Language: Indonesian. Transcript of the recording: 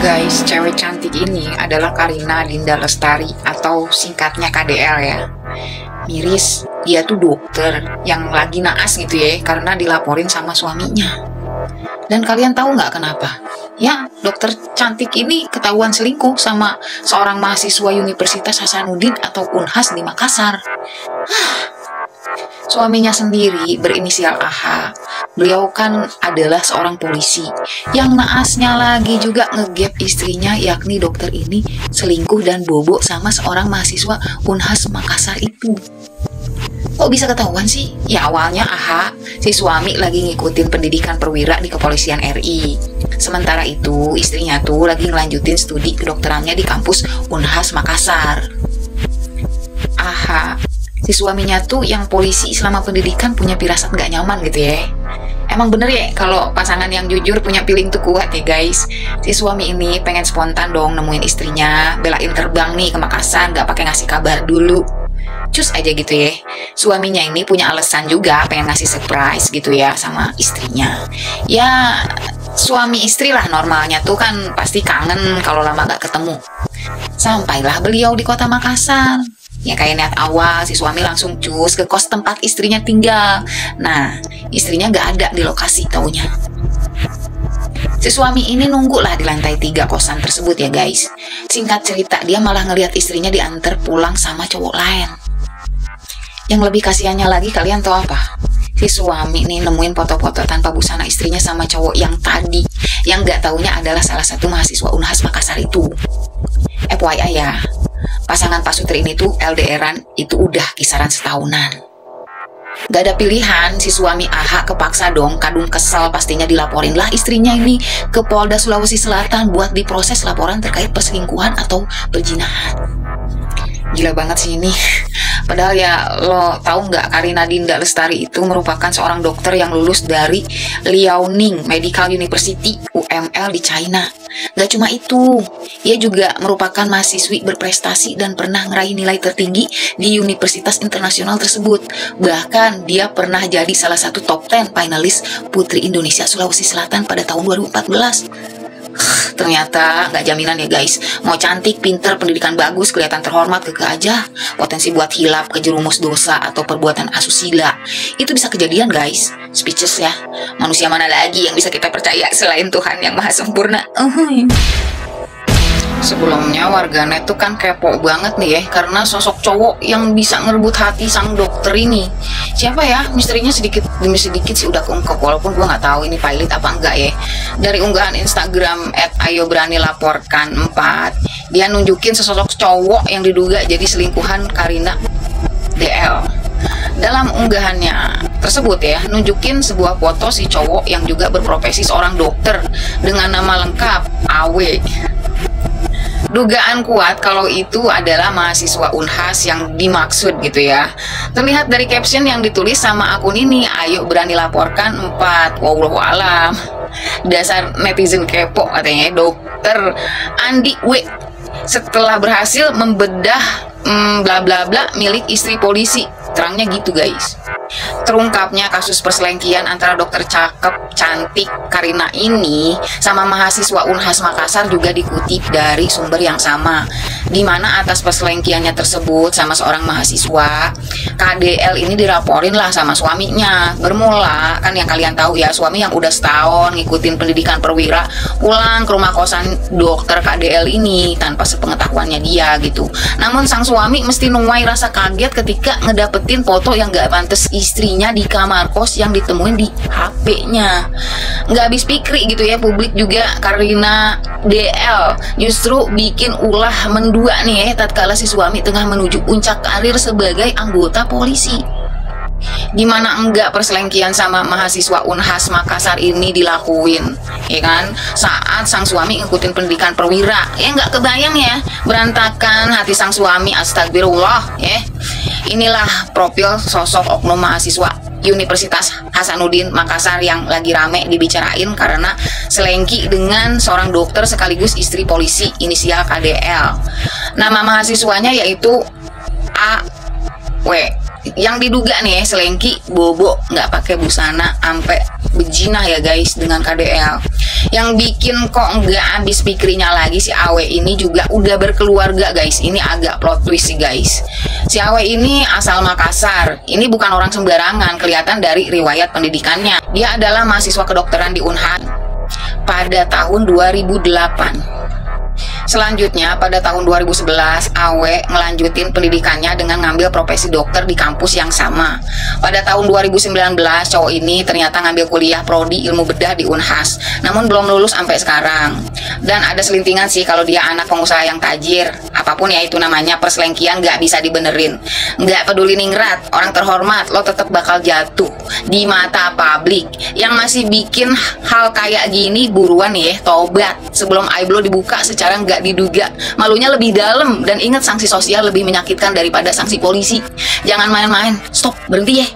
Guys, cewek cantik ini adalah Karina Dinda Lestari atau singkatnya KDL ya. Miris, dia tuh dokter yang lagi naas gitu ya, karena dilaporin sama suaminya. Dan kalian tahu nggak kenapa? Ya, dokter cantik ini ketahuan selingkuh sama seorang mahasiswa Universitas Hasanuddin atau Unhas di Makassar. Suaminya sendiri berinisial AH. Beliau kan adalah seorang polisi. Yang naasnya lagi juga ngegap istrinya, yakni dokter ini selingkuh dan bobo sama seorang mahasiswa Unhas Makassar itu. Kok bisa ketahuan sih? Ya awalnya AH, si suami lagi ngikutin pendidikan perwira di Kepolisian RI. Sementara itu istrinya tuh lagi ngelanjutin studi kedokterannya di kampus Unhas Makassar. AH, si suaminya tuh yang polisi selama pendidikan punya firasat gak nyaman gitu ya. Emang bener ya kalau pasangan yang jujur punya feeling tuh kuat ya guys. Si suami ini pengen spontan dong nemuin istrinya, belain terbang nih ke Makassar gak pakai ngasih kabar dulu. Cus aja gitu ya. Suaminya ini punya alasan juga pengen ngasih surprise gitu ya sama istrinya. Ya suami istri lah normalnya tuh kan pasti kangen kalau lama gak ketemu. Sampailah beliau di kota Makassar. Ya kayak niat awal, si suami langsung cus ke kos tempat istrinya tinggal. Nah, istrinya gak ada di lokasi taunya. Si suami ini nunggu lah di lantai 3 kosan tersebut ya guys. Singkat cerita, dia malah ngelihat istrinya diantar pulang sama cowok lain. Yang lebih kasihannya lagi, kalian tahu apa? Si suami nih nemuin foto-foto tanpa busana istrinya sama cowok yang tadi, yang gak taunya adalah salah satu mahasiswa Unhas Makassar itu. FYI ya, pasangan Pak Sutri ini tuh LDRan itu udah kisaran setahunan. Gak ada pilihan, si suami AH kepaksa dong, kadung kesel pastinya dilaporin lah istrinya ini ke Polda Sulawesi Selatan buat diproses laporan terkait perselingkuhan atau perzinahan. Gila banget sih ini. Padahal ya lo tahu nggak, Karina Dinda Lestari itu merupakan seorang dokter yang lulus dari Liaoning Medical University UML di China. Gak cuma itu, ia juga merupakan mahasiswi berprestasi dan pernah meraih nilai tertinggi di universitas internasional tersebut. Bahkan dia pernah jadi salah satu top 10 finalis Putri Indonesia Sulawesi Selatan pada tahun 2014. Ternyata nggak jaminan ya guys. Mau cantik, pinter, pendidikan bagus, kelihatan terhormat, kekeh aja, potensi buat hilap, kejerumus dosa atau perbuatan asusila itu bisa kejadian guys. Speechless ya. Manusia mana lagi yang bisa kita percaya selain Tuhan yang maha sempurna. Sebelumnya warganet tuh kan kepo banget nih ya, karena sosok cowok yang bisa ngerebut hati sang dokter ini. Siapa ya? Misterinya sedikit demi sedikit sih udah keungkap, walaupun gua nggak tahu ini pilot apa enggak ya. Dari unggahan Instagram @ayoberanilaporkan 4, dia nunjukin sesosok cowok yang diduga jadi selingkuhan Karina DL. Dalam unggahannya tersebut ya, nunjukin sebuah foto si cowok yang juga berprofesi seorang dokter dengan nama lengkap AW. Dugaan kuat kalau itu adalah mahasiswa Unhas yang dimaksud gitu ya. Terlihat dari caption yang ditulis sama akun ini, ayo berani laporkan 4. Wallahu alam. Dasar netizen kepo katanya. Dokter Andi W setelah berhasil membedah bla bla bla milik istri polisi. Terangnya gitu guys. Terungkapnya kasus perselingkuhan antara dokter cakep cantik Karina ini sama mahasiswa Unhas Makassar juga dikutip dari sumber yang sama, di mana atas perselingkuhannya tersebut sama seorang mahasiswa, KDL ini dilaporin lah sama suaminya. Bermula kan yang kalian tahu ya, suami yang udah setahun ngikutin pendidikan perwira pulang ke rumah kosan dokter KDL ini tanpa sepengetahuannya dia gitu. Namun sang suami mesti nuai rasa kaget ketika ngedapetin foto yang gak pantas istrinya di kamar kos yang ditemuin di HP-nya. Nggak habis pikir gitu ya publik juga. Karina DL justru bikin ulah mendua nih ya, tatkala si suami tengah menuju puncak karir sebagai anggota polisi. Gimana enggak perselingkuhan sama mahasiswa Unhas Makassar ini dilakuin, ya kan? Saat sang suami ngikutin pendidikan perwira, ya nggak kebayang ya, berantakan hati sang suami. Astagfirullah ya. Inilah profil sosok oknum mahasiswa Universitas Hasanuddin Makassar yang lagi rame dibicarain karena selengki dengan seorang dokter sekaligus istri polisi inisial KDL. Nama mahasiswanya yaitu AW. Yang diduga nih selengki bobo nggak pakai busana ampe berjinah ya guys dengan KDL. Yang bikin kok nggak habis pikirnya lagi, si Awe ini juga udah berkeluarga guys. Ini agak plot twist sih guys. Si Awe ini asal Makassar. Ini bukan orang sembarangan, kelihatan dari riwayat pendidikannya. Dia adalah mahasiswa kedokteran di Unhas pada tahun 2008. Selanjutnya pada tahun 2011 Awe ngelanjutin pendidikannya dengan ngambil profesi dokter di kampus yang sama. Pada tahun 2019 cowok ini ternyata ngambil kuliah prodi ilmu bedah di Unhas, namun belum lulus sampai sekarang. Dan ada selintingan sih kalau dia anak pengusaha yang tajir. Apapun ya itu namanya, perselengkian nggak bisa dibenerin. Nggak peduli ningrat, orang terhormat, lo tetap bakal jatuh di mata publik. Yang masih bikin hal kayak gini buruan ya tobat sebelum aib lo dibuka secara nggak diduga. Malunya lebih dalam, dan ingat sanksi sosial lebih menyakitkan daripada sanksi polisi. Jangan main-main. Stop, berhenti ya.